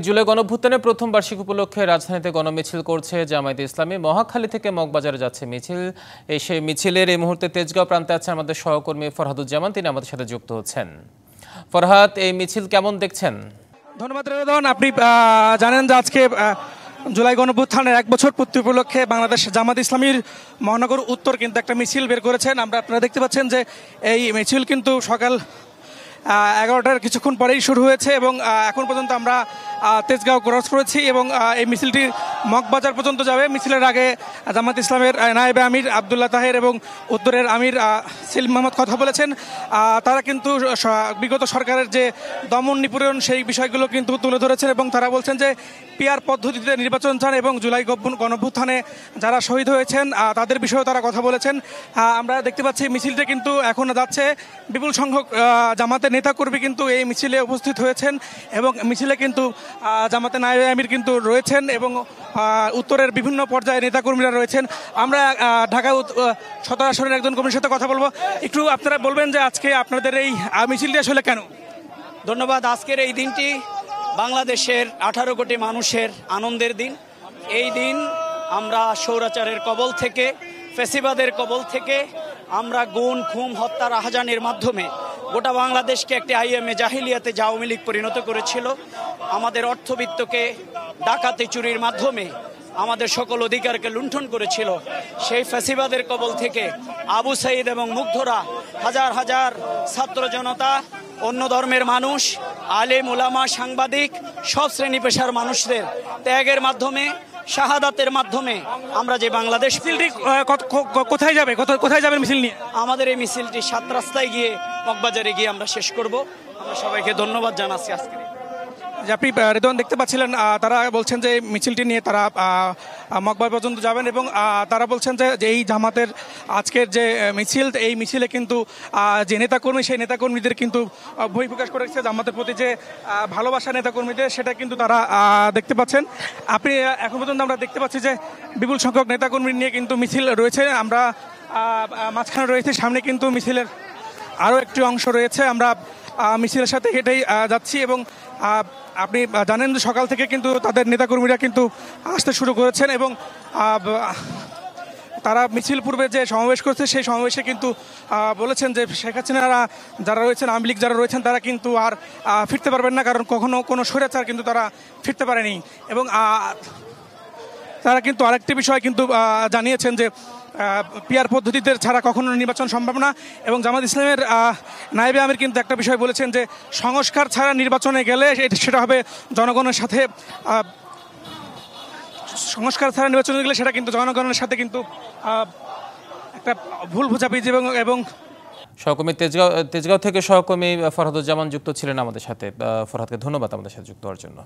জুলাই গণঅভ্যুত্থানের প্রথম বার্ষিক উপলক্ষে রাজধানীতে গণমিছিল করছে জামায়াতে ইসলামী। মহাখালী থেকে মগবাজারে যাচ্ছে মিছিল। সেই মিছিলের এই মুহূর্তে তেজগাঁও প্রান্তে আছেন আমাদের সহকর্মী ফরহাদুজ্জামান, তিনি আমাদের সাথে যুক্ত হচ্ছেন। ফরহাদ, এই মিছিল কেমন দেখছেন? ধন্যবাদ রেদন। আপনি জানেন যে আজকে জুলাই গণঅভ্যুত্থানের ১ বছর পূর্তি উপলক্ষে বাংলাদেশ জামায়াত ইসলামীর মহানগর উত্তর কিন্তু একটা মিছিল বের করেছেন। আপনারা দেখতে পাচ্ছেন যে এই মিছিল কিন্তু সকাল ১১টার কিছুক্ষণ পরেই শুরু হয়েছে এবং এখন পর্যন্ত আমরা তেজগাঁও ক্রস করেছি এবং এই মিছিলটি মগবাজার পর্যন্ত যাবে। মিছিলের আগে জামায়াত ইসলামের নায়েবে আমির আবদুল্লাহ তাহের এবং উত্তরের আমির সেলিম মাহমুদ কথা বলেছেন। তারা কিন্তু বিগত সরকারের যে দমন নিপীড়ন সেই বিষয়গুলো কিন্তু তুলে ধরেছেন এবং তারা বলছেন যে পিআর পদ্ধতিতে নির্বাচন চান এবং জুলাই গণঅভ্যুত্থানে যারা শহীদ হয়েছেন তাদের বিষয়েও তারা কথা বলেছেন। আমরা দেখতে পাচ্ছি মিছিলটা কিন্তু এখন যাচ্ছে। বিপুল সংখ্যক জামাতের নেতাকর্মী কিন্তু এই মিছিলে উপস্থিত হয়েছেন এবং মিছিলে কিন্তু জামাতে নায়েবে আমির কিন্তু রয়েছেন এবং উত্তরের বিভিন্ন পর্যায়ে নেতাকর্মীরা রয়েছেন। আমরা ঢাকা ১৭ আসনের একজন কর্মীর সাথে কথা বলবো। একটু আপনারা বলবেন যে আজকে আপনাদের এই মিছিলটি আসলে কেন? ধন্যবাদ। আজকের এই দিনটি বাংলাদেশের ১৮ কোটি মানুষের আনন্দের দিন। এই দিন আমরা স্বৈরাচারের কবল থেকে, ফ্যাসিবাদের কবল থেকে আমরা গুম, খুন, হত্যা, রাহাজানির মাধ্যমে গোটা বাংলাদেশকে একটি আইএমএ জাহিলিয়াতে আওয়ামী লীগ পরিণত করেছিল। আমাদের অর্থবিত্তকে ডাকাতি চুরির মাধ্যমে আমাদের সকল অধিকারকে লুণ্ঠন করেছিল। সেই ফ্যাসিবাদের কবল থেকে আবু সাইদ এবং মুগ্ধরা, হাজার হাজার ছাত্র জনতা, অন্য ধর্মের মানুষ, আলেম ওলামা, সাংবাদিক, সব শ্রেণী পেশার মানুষদের ত্যাগের মাধ্যমে, শাহাদাতের মাধ্যমে আমরা যে বাংলাদেশ। মিছিলটি কোথায় যাবে, কোথায় যাবেন মিছিল নিয়ে? আমাদের এই মিছিলটি ৭ রাস্তায় গিয়ে মগবাজারে গিয়ে আমরা শেষ করব। আমরা সবাইকে ধন্যবাদ জানাচ্ছি। আজকে আপনি রেদওয়ান দেখতে পাচ্ছিলেন, তারা বলছেন যে মিছিলটি নিয়ে তারা মগবাজার পর্যন্ত যাবেন এবং তারা বলছেন যে এই জামাতের আজকের যে মিছিল, এই মিছিলে কিন্তু যে নেতাকর্মী, সেই নেতাকর্মীদের কিন্তু বহিঃপ্রকাশ করেছে জামাতের প্রতি যে ভালোবাসা নেতাকর্মীদের, সেটা কিন্তু তারা দেখতে পাচ্ছেন। আপনি এখন পর্যন্ত আমরা দেখতে পাচ্ছি যে বিপুল সংখ্যক নেতাকর্মী নিয়ে কিন্তু মিছিল রয়েছে। আমরা মাঝখানে রয়েছে, সামনে কিন্তু মিছিলের আরও একটি অংশ রয়েছে। আমরা মিছিলের সাথে হেঁটেই যাচ্ছি এবং আপনি জানেন যে সকাল থেকে কিন্তু তাদের নেতাকর্মীরা কিন্তু আসতে শুরু করেছেন এবং তারা মিছিল পূর্বে যে সমাবেশ করছে সেই সমাবেশে কিন্তু বলেছেন যে শেখ হাসিনারা যারা রয়েছেন, আওয়ামী লীগ যারা রয়েছেন, তারা কিন্তু আর ফিরতে পারবেন না, কারণ কখনো কোনো স্বৈরাচার কিন্তু তারা ফিরতে পারেনি। এবং তারা কিন্তু আরেকটি বিষয় কিন্তু জানিয়েছেন যে পিআর পদ্ধতিতে ছাড়া কখনো নির্বাচন সম্ভব না এবং জামাত ইসলামের নায়েবে আমির কিন্তু একটা বিষয় বলেছেন যে সংস্কার ছাড়া নির্বাচনে গেলে সেটা হবে জনগণের সাথে, সংস্কার ছাড়া নির্বাচনে গেলে সেটা কিন্তু জনগণের সাথে কিন্তু একটা ভুল বোঝাবুঝি এবং সহকর্মী তেজগাঁও থেকে সহকর্মী ফরহাদুজ্জামান যুক্ত ছিলেন আমাদের সাথে। ফরহাদকে ধন্যবাদ আমাদের সাথে যুক্ত হওয়ার জন্য।